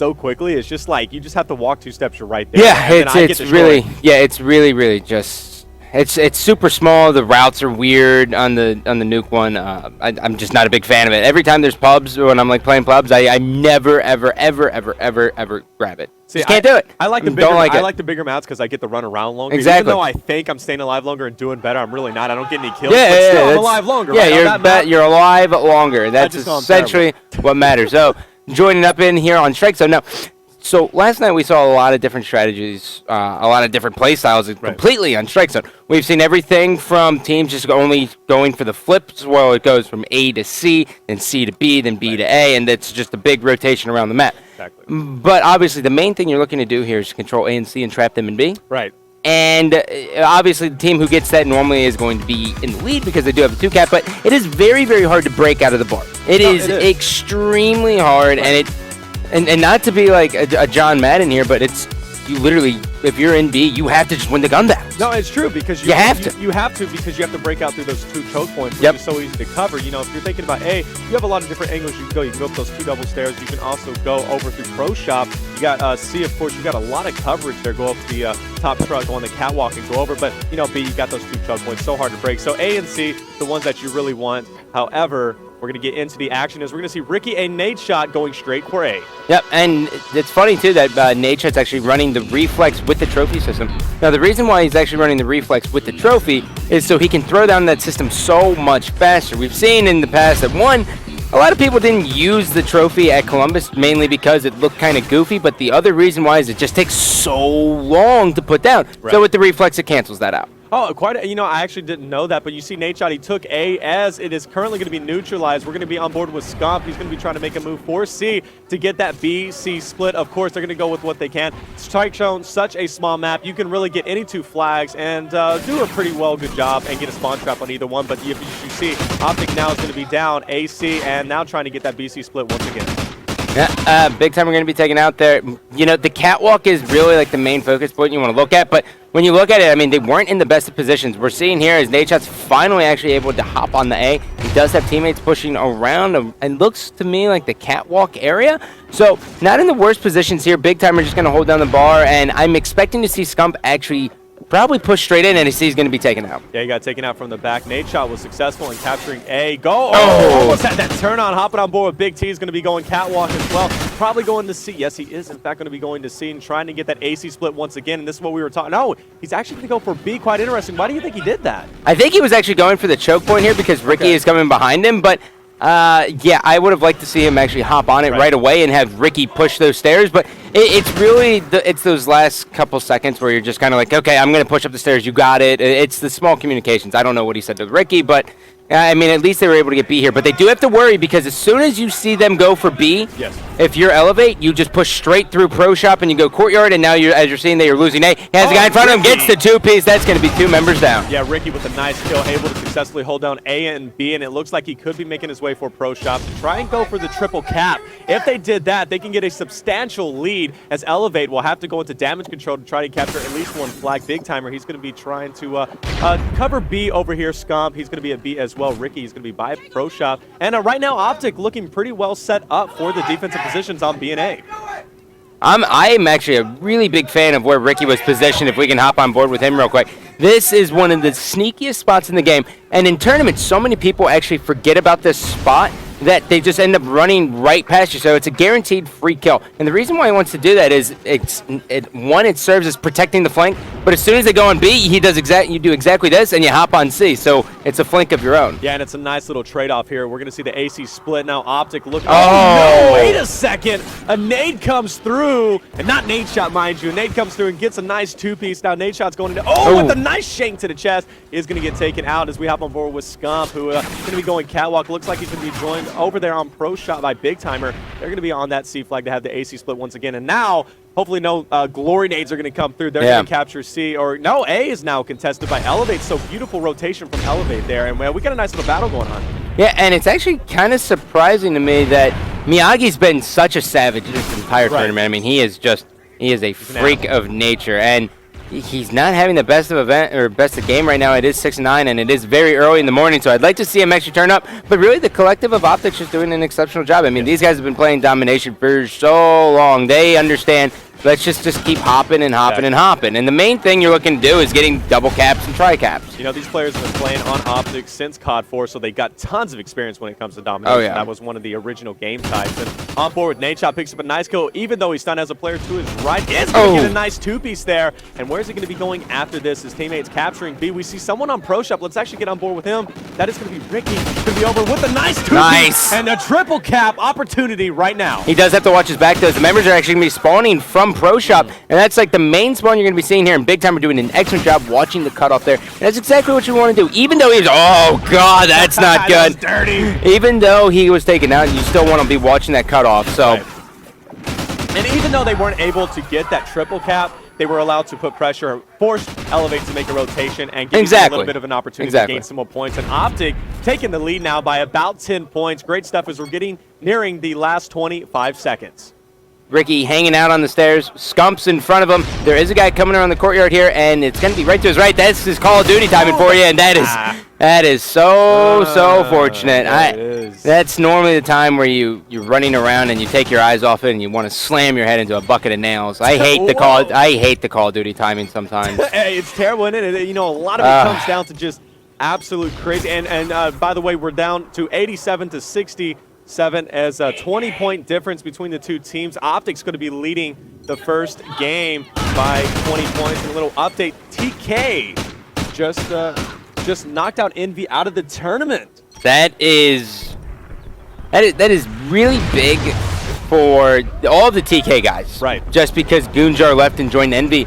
so quickly. It's just like you just have to walk 2 steps, you're right there. Yeah, it's really just it's super small. The routes are weird on the nuke one. I'm just not a big fan of it. Every time there's pubs when I'm like playing pubs, I never ever grab it. See, just can't do it. I like the bigger. I like the bigger maps because I get to run around longer. Exactly. Even though I think I'm staying alive longer and doing better, I'm really not. I don't get any kills. Yeah, but still, yeah, I'm alive longer. Yeah, right? you're alive longer. That's essentially what matters. So joining up in here on Strikezone now. So last night we saw a lot of different strategies, a lot of different play styles completely on Strikezone. We've seen everything from teams just only going for the flips. Well, it goes from A to C, then C to B, then B to A, and it's just a big rotation around the map. Exactly. But obviously the main thing you're looking to do here is control A and C and trap them in B. Right. And obviously the team who gets that normally is going to be in the lead because they do have a 2-cap, but it is very, very hard to break out of the bar. It is extremely hard, and And not to be like a John Madden here, but it's you literally, if you're in B, you have to just win the gun battles. No, it's true because you have to. You have to because you have to break out through those 2 choke points, which is so easy to cover. You know, if you're thinking about A, you have a lot of different angles you can go. You can go up those 2 double stairs. You can also go over through Pro Shop. You got C, of course. You got a lot of coverage there. Go up the top truck, go on the catwalk, and go over. But you know, B, you got those 2 choke points. So hard to break. So A and C, the ones that you really want. However, we're going to get into the action as we're going to see Ricky a nade shot going straight for A. Yep, and it's funny, too, that nade shot's actually running the reflex with the trophy system. Now, the reason why he's actually running the reflex with the trophy is so he can throw down that system so much faster. We've seen in the past that, one, a lot of people didn't use the trophy at Columbus mainly because it looked kind of goofy, but the other reason why is it just takes so long to put down. Right. So with the reflex, it cancels that out. Oh, you know, I actually didn't know that, but you see nade shot, he took A as it is currently going to be neutralized. We're going to be on board with Scump. He's going to be trying to make a move for C to get that B-C split. Of course, they're going to go with what they can. Strikezone, such a small map. You can really get any 2 flags and do a pretty good job and get a spawn trap on either one. But if you see, Optic now is going to be down AC and now trying to get that B-C split once again. Yeah, big time we're going to be taking out there. You know, the catwalk is really like the main focus point you want to look at, but when you look at it, I mean, they weren't in the best of positions. We're seeing here is Nadeshot's finally actually able to hop on the A. He does have teammates pushing around him, and looks to me like the catwalk area. So, not in the worst positions here. Big time are just going to hold down the bar, and I'm expecting to see Scump actually probably push straight in, and he's going to be taken out. Yeah, he got taken out from the back. Nade shot was successful in capturing A. Almost had that turn on. Hopping on board with Big T is going to be going catwalk as well. Probably going to C. Yes, he is, in fact, going to be going to C and trying to get that AC split once again. And this is what we were talking. No, he's actually going to go for B. Quite interesting. Why do you think he did that? I think he was actually going for the choke point here because Ricky is coming behind him, but yeah, I would have liked to see him actually hop on it right away and have Ricky push those stairs, but it's really it's those last couple seconds where you're just kind of like, okay, I'm going to push up the stairs, you got it. It's the small communications. I don't know what he said to Ricky, but I mean, at least they were able to get B here. But they do have to worry because as soon as you see them go for B, if you're eLevate, you just push straight through Pro Shop and you go courtyard, and now as you're seeing that you're losing A. He has a guy in front of him, gets the 2-piece. That's going to be 2 members down. Yeah, Ricky with a nice kill, able to successfully hold down A and B, and it looks like he could be making his way for Pro Shop to try and go for the triple cap. If they did that, they can get a substantial lead as eLevate will have to go into damage control to try to capture at least 1 flag. Big timer, he's going to be trying to cover B over here. Scump, he's going to be at B as well. Ricky is going to be by Pro Shop. And right now, Optic looking pretty well set up for the defensive positions on B and A. I'm actually a really big fan of where Ricky was positioned, if we can hop on board with him real quick. This is one of the sneakiest spots in the game. And in tournaments, so many people actually forget about this spot that they just end up running right past you. So it's a guaranteed free kill. And the reason why he wants to do that is, one, it serves as protecting the flank, but as soon as they go on B, you do exactly this, and you hop on C. So it's a flank of your own. Yeah, and it's a nice little trade-off here. We're going to see the AC split now. Optic looking. Oh, no, wait a second. A nade comes through, and not nade shot, mind you. A nade comes through and gets a nice 2-piece. Now nade shot's going into, with a nice shank to the chest. Is going to get taken out as we hop on board with Scump, who is going to be going catwalk. Looks like he's going to be joined over there on Pro Shot by Big Timer. They're going to be on that C flag to have the AC split once again. And now, hopefully no glory nades are going to come through. They're going to capture C. Or no, A is now contested by eLevate. So beautiful rotation from eLevate there. And we got a nice little battle going on. Yeah, and it's actually kind of surprising to me that Miyagi's been such a savage this entire tournament. I mean, he is a freak of nature. And he's not having the best of game right now. It is 6-9, and it is very early in the morning, so I'd like to see him actually turn up. But really, the collective of Optic's just doing an exceptional job. I mean, these guys have been playing domination for so long. They understand. Let's just keep hopping and hopping and hopping. And the main thing you're looking to do is getting double caps and tri-caps. You know, these players have been playing on Optic since COD 4, so they got tons of experience when it comes to domination. Oh, yeah. That was one of the original game types. And on board with Nadeshot picks up a nice kill, even though he's stunned as a player to his right. Is going to get a nice two-piece there. And where's he going to be going after this? His teammates capturing B. We see someone on Pro Shop. Let's actually get on board with him. That is going to be Ricky. Going to be over with a nice two-piece. Nice. And a triple cap opportunity right now. He does have to watch his back, though. The members are actually going to be spawning from Pro Shop. And that's like the main spawn you're going to be seeing here. And Big Time are doing an excellent job watching the cutoff there. And that's exactly what you want to do. Even though he's, oh God, that's not good. That was dirty. Even though he was taken out, you still want to be watching that cutoff. So, right. And even though they weren't able to get that triple cap, they were allowed to put pressure, force eLevate to make a rotation, and give you a little bit of an opportunity to gain some more points. And Optic taking the lead now by about 10 points. Great stuff as we're nearing the last 25 seconds. Ricky hanging out on the stairs, Scumps in front of him. There is a guy coming around the courtyard here, and it's going to be right to his right. That's his Call of Duty timing for you, and that is so fortunate. That's normally the time where you're running around and you take your eyes off it and you want to slam your head into a bucket of nails. I hate the Call of Duty timing sometimes. Hey, it's terrible, isn't it? You know, a lot of it comes down to just absolute crazy. And by the way, we're down to 87 to 60. As a 20-point difference between the two teams. Optic's going to be leading the first game by 20 points. And a little update: TK just knocked out Envy out of the tournament. That is really big for all the TK guys. Right. Just because Goonjar left and joined Envy.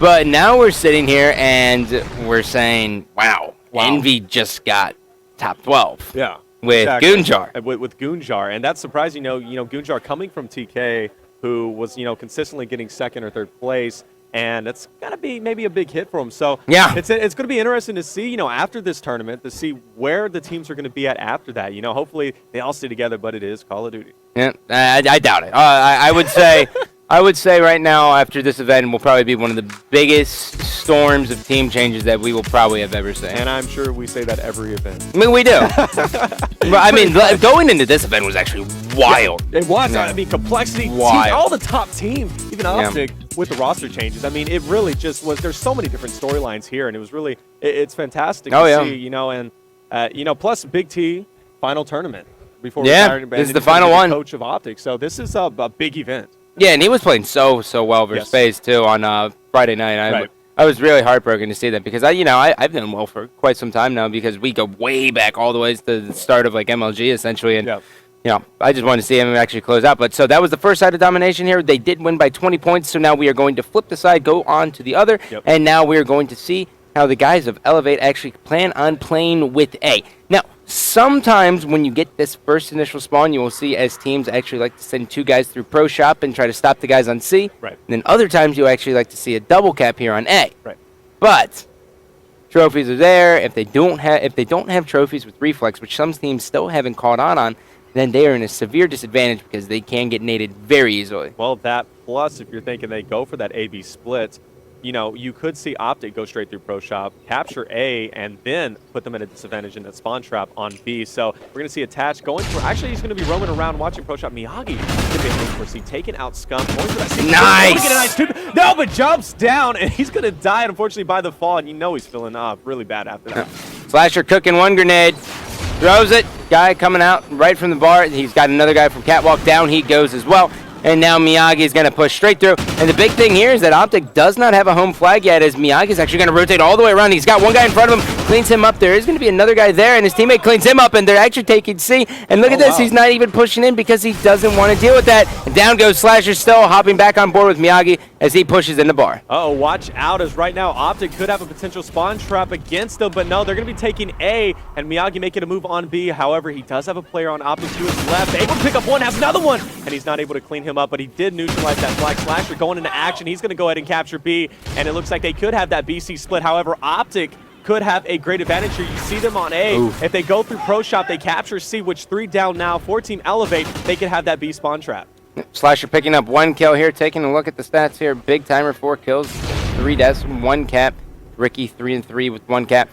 But now we're sitting here and we're saying, wow. Envy just got top 12. Yeah. With Goonjar. With Goonjar. And that's surprising, you know, Goonjar coming from TK, who was, consistently getting second or third place. And it's got to be maybe a big hit for him. So yeah, it's going to be interesting to see, after this tournament, to see where the teams are going to be at after that. Hopefully they all stay together, but it is Call of Duty. Yeah, I doubt it. I would say... I would say right now, after this event, will probably be one of the biggest storms of team changes that we will probably have ever seen. And I'm sure we say that every event. I mean, we do. But, I mean, going into this event was actually wild. Yeah, it was. Yeah. I mean, complexity, all the top teams, even Optic, with the roster changes. I mean, it really just was. There's so many different storylines here, and it was really, it's fantastic to see, and, plus Big T, final tournament before retiring. This is the final one. Coach of Optic, so this is a big event. Yeah, and he was playing so well versus FaZe too on Friday night. I was really heartbroken to see that because I've known Will for quite some time now because we go way back all the way to the start of like MLG essentially, and I just wanted to see him actually close out. But so that was the first side of domination here. They did win by 20 points, so now we are going to flip the side, go on to the other, and now we are going to see how the guys of eLevate actually plan on playing with A. Now, sometimes when you get this first initial spawn, you will see as teams actually like to send two guys through Pro Shop and try to stop the guys on C. Right. And then other times you actually like to see a double cap here on A. Right. But trophies are there. If they don't have trophies with reflex, which some teams still haven't caught on, then they are in a severe disadvantage because they can get naded very easily. Well, that plus if you're thinking they go for that A-B split, you could see Optic go straight through Pro Shop, capture A, and then put them at a disadvantage in that spawn trap on B. So we're going to see Attach going for... Actually, he's going to be roaming around watching Pro Shop. Miyagi going to be able to see taking out Scum. Going for that nice! No, but jumps down, and he's going to die, unfortunately, by the fall. And he's feeling really bad after that. Slasher cooking one grenade. Throws it. Guy coming out right from the bar. He's got another guy from Catwalk. Down he goes as well. And now Miyagi is going to push straight through. And the big thing here is that Optic does not have a home flag yet, as Miyagi is actually going to rotate all the way around. He's got one guy in front of him, cleans him up. There is going to be another guy there, and his teammate cleans him up, and they're actually taking C. And look at this. Wow. He's not even pushing in because he doesn't want to deal with that. And down goes Slasher still, hopping back on board with Miyagi as he pushes in the bar. Uh-oh, watch out, as right now Optic could have a potential spawn trap against them, but no, they're going to be taking A, and Miyagi making a move on B. However, he does have a player on Optic to his left, able to pick up one, has another one, and he's not able to clean him up, but he did neutralize that flag. Slasher going into action. He's going to go ahead and capture B, and it looks like they could have that BC split. However, Optic could have a great advantage here. You see them on A. Oof. If they go through Pro Shop, they capture C, which 3 down now. 4-team eLevate, they could have that B spawn trap. Slasher picking up 1 kill here, taking a look at the stats here. Big timer, 4 kills. 3 deaths, 1 cap. Ricky 3 and 3 with 1 cap.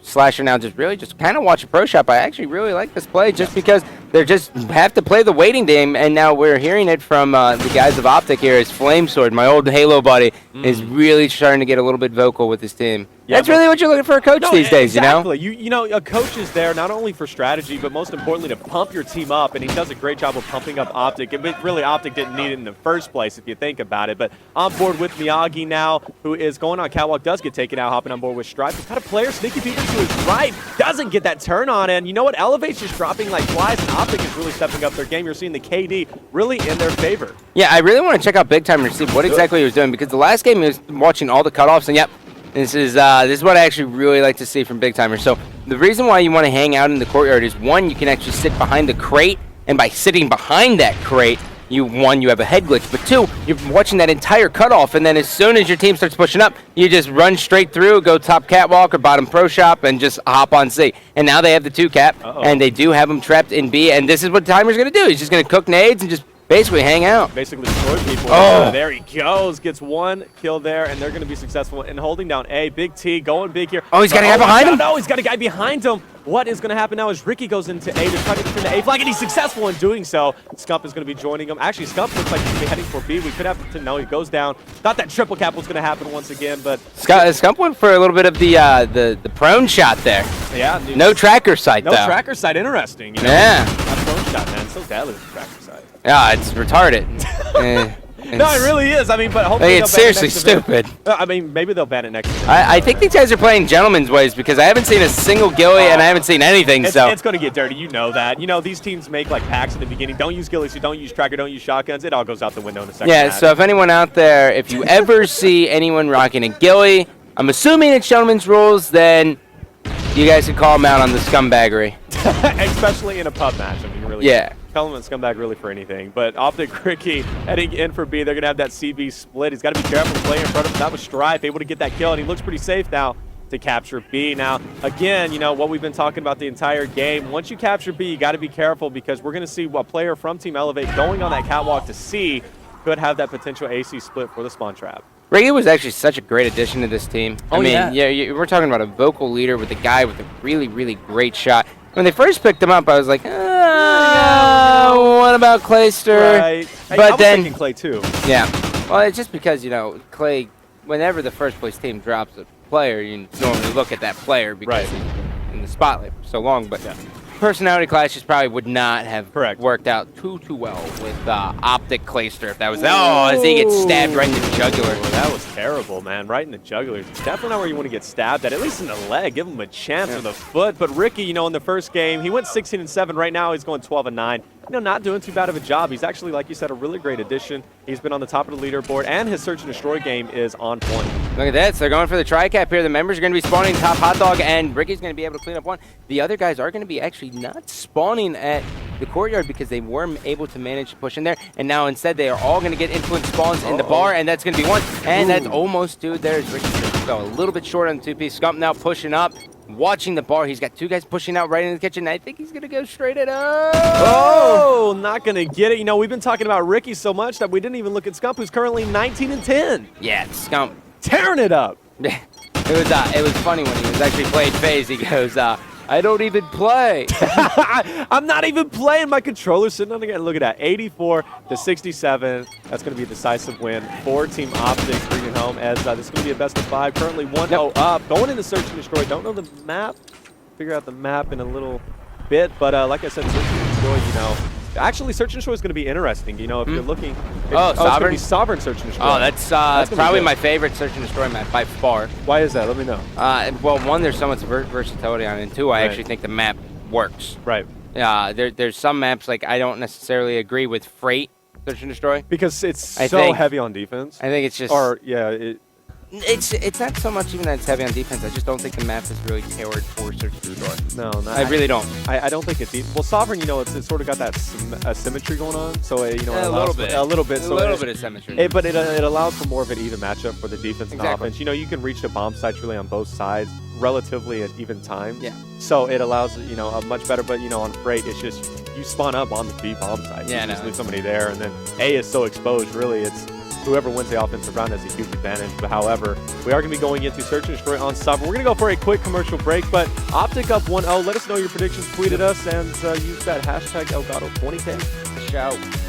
Slasher now just kind of watch a pro shop. I actually really like this play just because they just have to play the waiting game, and now we're hearing it from the guys of Optic here as Flamesword, my old Halo buddy, is really starting to get a little bit vocal with his team. Yeah, that's really what you're looking for a coach these days, exactly. You know, a coach is there not only for strategy, but most importantly to pump your team up, and he does a great job of pumping up Optic. But really, Optic didn't need it in the first place, if you think about it. But on board with Miyagi now, who is going on catwalk, does get taken out, hopping on board with Stripe. He's got a player sneaky peeking to his right, doesn't get that turn on, and you know what? eLevate's just dropping like flies, and Optic is really stepping up their game. You're seeing the KD really in their favor. Yeah, I really want to check out Big Timer to see what exactly he was doing, because the last game he was watching all the cutoffs, and yep, this is what I actually really like to see from Big Timer. So the reason why you want to hang out in the courtyard is, one, you can actually sit behind the crate, and by sitting behind that crate, you have a head glitch, but 2, you're watching that entire cutoff, and then as soon as your team starts pushing up, you just run straight through, go top catwalk or bottom pro shop, and just hop on C. And now they have the 2 cap, and they do have them trapped in B, and this is what Timer's going to do. He's just going to cook nades and just basically hang out. Basically destroy people. There he goes. Gets 1 kill there, and they're going to be successful in holding down A. Big T going big here. Oh, he's got a guy behind him? No, he's got a guy behind him. What is going to happen now is Ricky goes into A to try to defend the A flag, and he's successful in doing so. Scump is going to be joining him. Actually, Scump looks like he's going to be heading for B. We could have to know he goes down. Thought that triple cap was going to happen once again, but Scump went for a little bit of the prone shot there. Yeah. Dude, no tracker sight, though. No tracker sight. Interesting. You know? Yeah. That prone shot, man. So deadly with the tracker sight. Yeah, it's retarded. No, it really is. I mean, but hopefully it's seriously stupid. I mean, maybe they'll ban it next year. I think these guys are playing gentleman's ways, because I haven't seen a single Gilly and I haven't seen anything. It's going to get dirty. You know that. You know, these teams make like packs in the beginning. Don't use Gillies, so don't use tracker, don't use shotguns. It all goes out the window in a second. Yeah, so if anyone out there, if you ever see anyone rocking a Gilly, I'm assuming it's gentleman's rules, then you guys can call them out on the scumbaggery. Especially in a pub match. I mean, really. Yeah. Call him a scumbag really for anything. But Optic Ricky heading in for B. They're going to have that CB split. He's got to be careful playing in front of him. That was Stripe, able to get that kill, and he looks pretty safe now to capture B. Now, again, you know, what we've been talking about the entire game, once you capture B, you got to be careful, because we're going to see a player from Team eLevate going on that catwalk to C could have that potential AC split for the spawn trap. Ricky was actually such a great addition to this team. I mean, yeah, we're talking about a vocal leader with a guy with a really, really great shot. When they first picked him up, I was like, what about Clayster? Right. But I was then thinking Clay too. Yeah. Well, it's just because, you know, Clay, whenever the first place team drops a player, you normally look at that player because he's in the spotlight for so long. But personality clashes probably would not have worked out too well with Optic Clayster if that was as he gets stabbed right in the jugular. Oh, that was terrible, man. Right in the jugular. Definitely not where you want to get stabbed at least in the leg. Give him a chance with the foot. But Ricky, you know, in the first game, he went 16-7. Right now, he's going 12-9. You know, not doing too bad of a job. He's actually, like you said, a really great addition. He's been on the top of the leaderboard, and his search and destroy game is on point. Look at that. So they're going for the tri-cap here. The members are going to be spawning top hot dog, and Ricky's going to be able to clean up 1. The other guys are going to be actually not spawning at the courtyard because they weren't able to manage to push in there, and now instead they are all going to get influence spawns in the bar, and that's going to be 1. And that's almost, dude. There's Ricky. So a little bit short on the 2-piece. Scump now pushing up. Watching the bar, he's got 2 guys pushing out right in the kitchen. I think he's gonna go straight at up. Oh, not gonna get it. You know, we've been talking about Ricky so much that we didn't even look at Scump, who's currently 19-10. Yeah, Scump tearing it up. It was funny when he was actually playing FaZe. He goes, I don't even play. I'm not even playing. My controller's sitting on the ground. Look at that, 84-67. That's going to be a decisive win for Team Optic, bringing home as this is going to be a best of 5. Currently 1-0 up. Going into Search and Destroy. Don't know the map. Figure out the map in a little bit. But like I said, Search and Destroy, you know. Actually, Search and Destroy is going to be interesting. You know, if you're looking. Sovereign? It's going to be Sovereign Search and Destroy. Oh, that's probably my favorite Search and Destroy map by far. Why is that? Let me know. Well, 1, there's so much versatility on it, and 2, I actually think the map works. Right. There's some maps, like, I don't necessarily agree with Freight Search and Destroy. Because it's so heavy on defense. I think it's just. Or, yeah. It's not so much even that it's heavy on defense. I just don't think the map is really tailored for Search and Destroy. No, I really don't. I don't think it's well, Sovereign. You know, it's sort of got that symmetry going on. So you know, a little bit of symmetry. But it allows for more of an even matchup for the defense and offense. You know, you can reach the bomb sites really on both sides relatively at even times. Yeah. So it allows a much better. But you know, on Freight, it's just you spawn up on the B bomb site. Yeah, you just leave somebody there, and then A is so exposed. Really, it's whoever wins the offensive round has a huge advantage. But however, we are going to be going into Search and Destroy on sub. We're going to go for a quick commercial break, but Optic up 1-0. Let us know your predictions. Tweet at us and use that hashtag Elgato2010. Shout.